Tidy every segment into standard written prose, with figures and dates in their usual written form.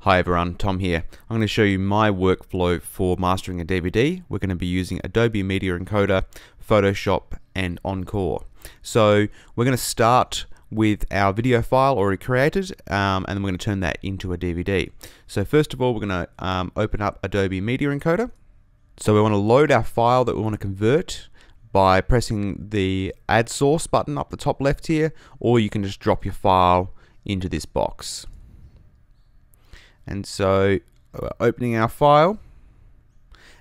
Hi everyone, Tom here. I'm going to show you my workflow for mastering a DVD. We're going to be using Adobe Media Encoder, Photoshop, and Encore. So we're going to start with our video file already created, and then we're going to turn that into a DVD. So first of all, we're going to open up Adobe Media Encoder. So we want to load our file that we want to convert by pressing the Add Source button up the top left here, or you can just drop your file into this box. And so we're opening our file,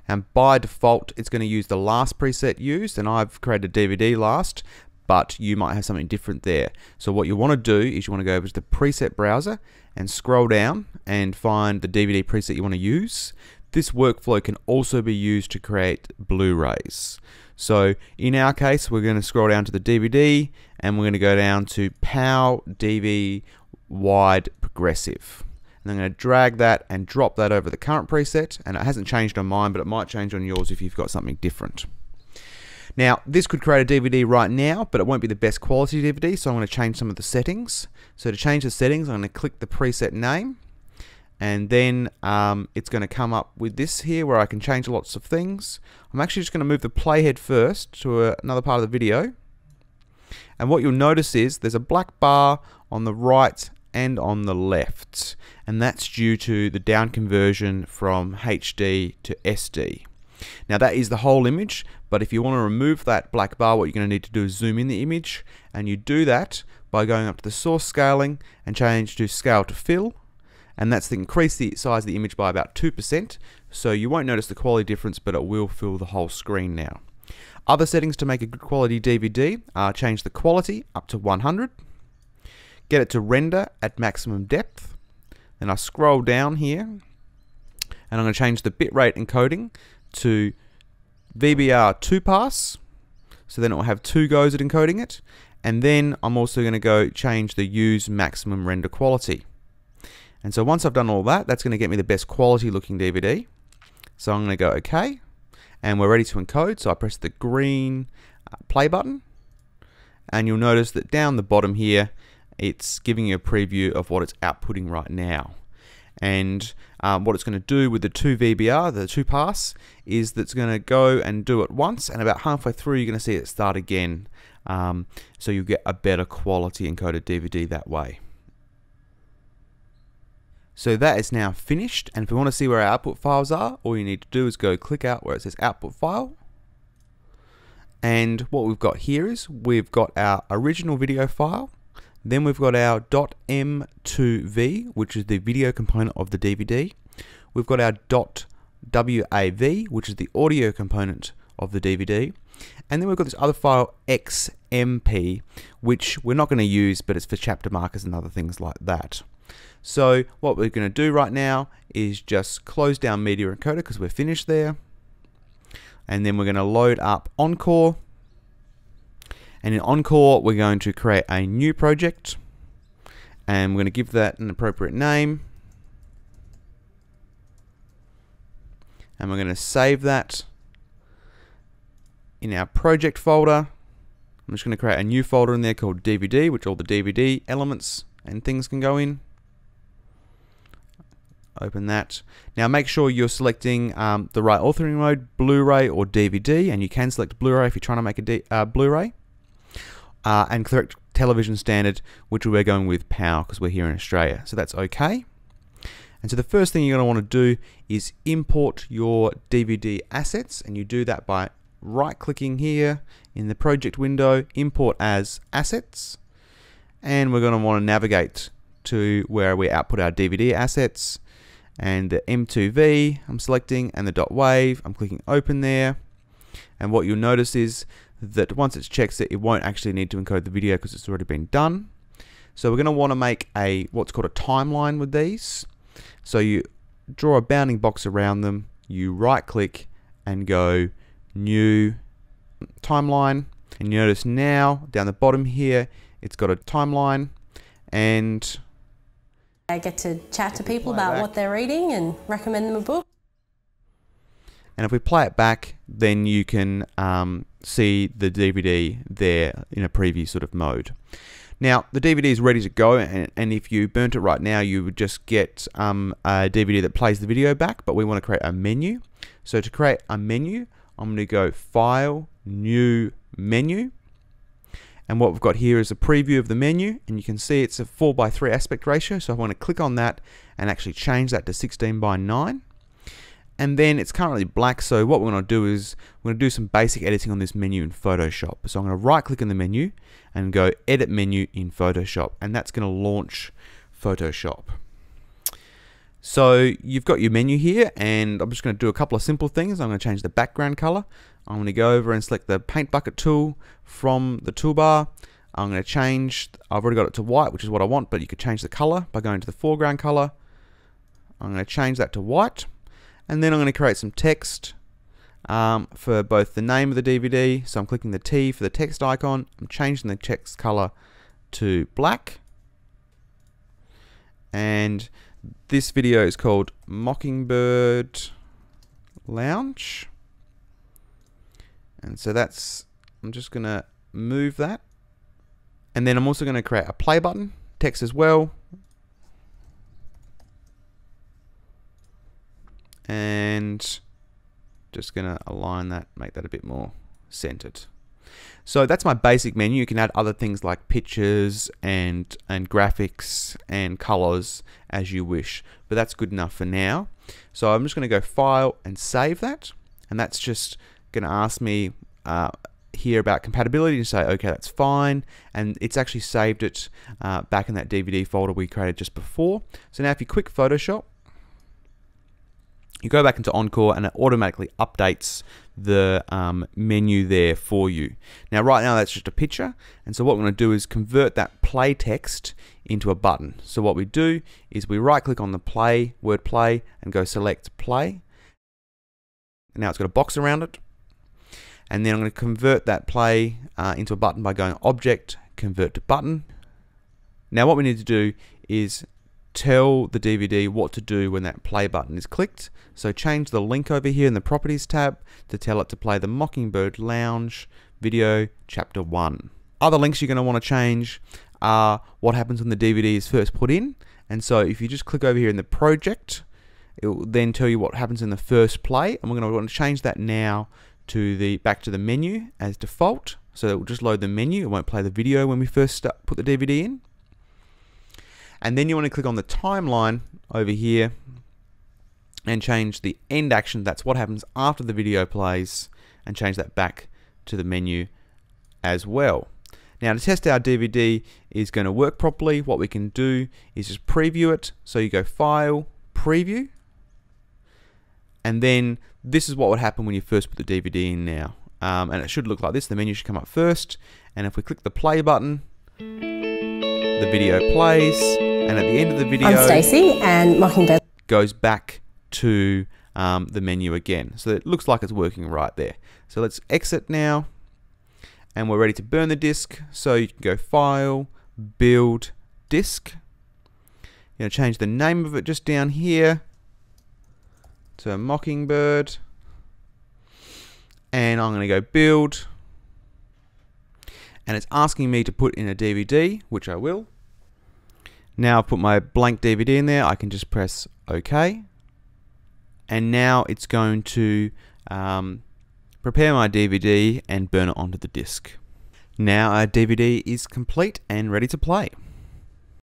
and by default it's going to use the last preset used, and I've created DVD last, but you might have something different there. So what you want to do is you want to go over to the preset browser and scroll down and find the DVD preset you want to use. This workflow can also be used to create Blu-rays. So in our case, we're going to scroll down to the DVD, and we're going to go down to POW DV Wide Progressive. And I'm going to drag that and drop that over the current preset, and it hasn't changed on mine, but it might change on yours if you've got something different. Now, this could create a DVD right now, but it won't be the best quality DVD, so I'm going to change some of the settings. So to change the settings, I'm going to click the preset name, and then it's going to come up with this here where I can change lots of things. I'm actually just going to move the playhead first to another part of the video. And what you'll notice is there's a black bar on the right and on the left, and that's due to the down conversion from HD to SD. Now that is the whole image, but if you want to remove that black bar, what you're going to need to do is zoom in the image, and you do that by going up to the source scaling and change to scale to fill, and that's to increase the size of the image by about 2%, so you won't notice the quality difference, but it will fill the whole screen now. Other settings to make a good quality DVD are change the quality up to 100, get it to render at maximum depth, then I scroll down here, and I'm going to change the bitrate encoding to VBR 2 pass, so then it will have 2 goes at encoding it, and then I'm also going to go change the use maximum render quality. And so once I've done all that, that's going to get me the best quality looking DVD. So I'm going to go OK, and we're ready to encode. So I press the green play button, and you'll notice that down the bottom here it's giving you a preview of what it's outputting right now. And what it's going to do with the 2 VBR, the 2 pass, is that it's going to go and do it once, and about halfway through you're going to see it start again. So you'll get a better quality encoded DVD that way. So that is now finished, and if we want to see where our output files are, all you need to do is go click out where it says output file. And what we've got here is we've got our original video file. Then we've got our .m2v, which is the video component of the DVD. We've got our .wav, which is the audio component of the DVD. And then we've got this other file, xmp, which we're not going to use, but it's for chapter markers and other things like that. So what we're going to do right now is just close down Media Encoder because we're finished there. And then we're going to load up Encore. And in Encore, we're going to create a new project, and we're going to give that an appropriate name, and we're going to save that in our project folder. I'm just going to create a new folder in there called DVD, which all the DVD elements and things can go in. Open that. Now make sure you're selecting the right authoring mode, Blu-ray or DVD, and you can select Blu-ray if you're trying to make a Blu-ray. And correct television standard, which we're going with POW because we're here in Australia, so that's okay. And so the first thing you're going to want to do is import your DVD assets, and you do that by right clicking here in the project window, import as assets, and we're going to want to navigate to where we output our DVD assets, and the M2V I'm selecting, and the .wav I'm clicking open there. And what you'll notice is that once it checks it, it won't actually need to encode the video because it's already been done. So we're going to want to make what's called a timeline with these. So you draw a bounding box around them, you right click and go new timeline, and you notice now down the bottom here it's got a timeline, and I get to chat to people about what they're reading and recommend them a book. And if we play it back, then you can see the DVD there in a preview sort of mode. Now the DVD is ready to go, and if you burnt it right now, you would just get a DVD that plays the video back, but we want to create a menu. So to create a menu, I'm going to go File, New Menu. And what we've got here is a preview of the menu, and you can see it's a 4:3 aspect ratio. So I want to click on that and actually change that to 16:9. And then it's currently black, so what we're going to do is we're going to do some basic editing on this menu in Photoshop. So I'm going to right click on the menu and go Edit Menu in Photoshop, and that's going to launch Photoshop. So you've got your menu here, and I'm just going to do a couple of simple things. I'm going to change the background color. I'm going to go over and select the paint bucket tool from the toolbar. I'm going to change, I've already got it to white, which is what I want, but you could change the color by going to the foreground color. I'm going to change that to white, and then I'm going to create some text for both the name of the DVD. So I'm clicking the T for the text icon. I'm changing the text color to black, and this video is called Mockingbird Lounge. And so that's, I'm just going to move that. And then I'm also going to create a play button, text as well. And just going to align that, make that a bit more centered. So that's my basic menu. You can add other things like pictures and graphics and colors as you wish, but that's good enough for now. So I'm just going to go File and save that, and that's just going to ask me here about compatibility and say okay, that's fine, and it's actually saved it back in that DVD folder we created just before. So now if you click Photoshop, you go back into Encore, and it automatically updates the menu there for you. Now right now that's just a picture, and so what we're going to do is convert that play text into a button. So what we do is we right click on the play, word play, and go select play. And now it's got a box around it, and then I'm going to convert that play into a button by going Object, Convert to Button. Now what we need to do is tell the DVD what to do when that play button is clicked. So change the link over here in the Properties tab to tell it to play the Mockingbird Lounge video chapter 1. Other links you're going to want to change are what happens when the DVD is first put in. And so if you just click over here in the project, it will then tell you what happens in the first play, and we're going to want to change that now to the back to the menu as default. So it will just load the menu, it won't play the video when we first put the DVD in. And then you want to click on the timeline over here and change the end action, that's what happens after the video plays, and change that back to the menu as well. Now to test our DVD is going to work properly, what we can do is just preview it. So you go File, Preview, and then this is what would happen when you first put the DVD in now. And it should look like this. The menu should come up first, and if we click the play button, the video plays, and at the end of the video, I'm Stacey, and Mockingbird goes back to the menu again. So it looks like it's working right there. So let's exit now, and we're ready to burn the disc. So you can go File, Build, Disc. You're going to change the name of it just down here to Mockingbird, and I'm going to go Build, and it's asking me to put in a DVD, which I will. Now I've put my blank DVD in there, I can just press OK, and now it's going to prepare my DVD and burn it onto the disc. Now our DVD is complete and ready to play.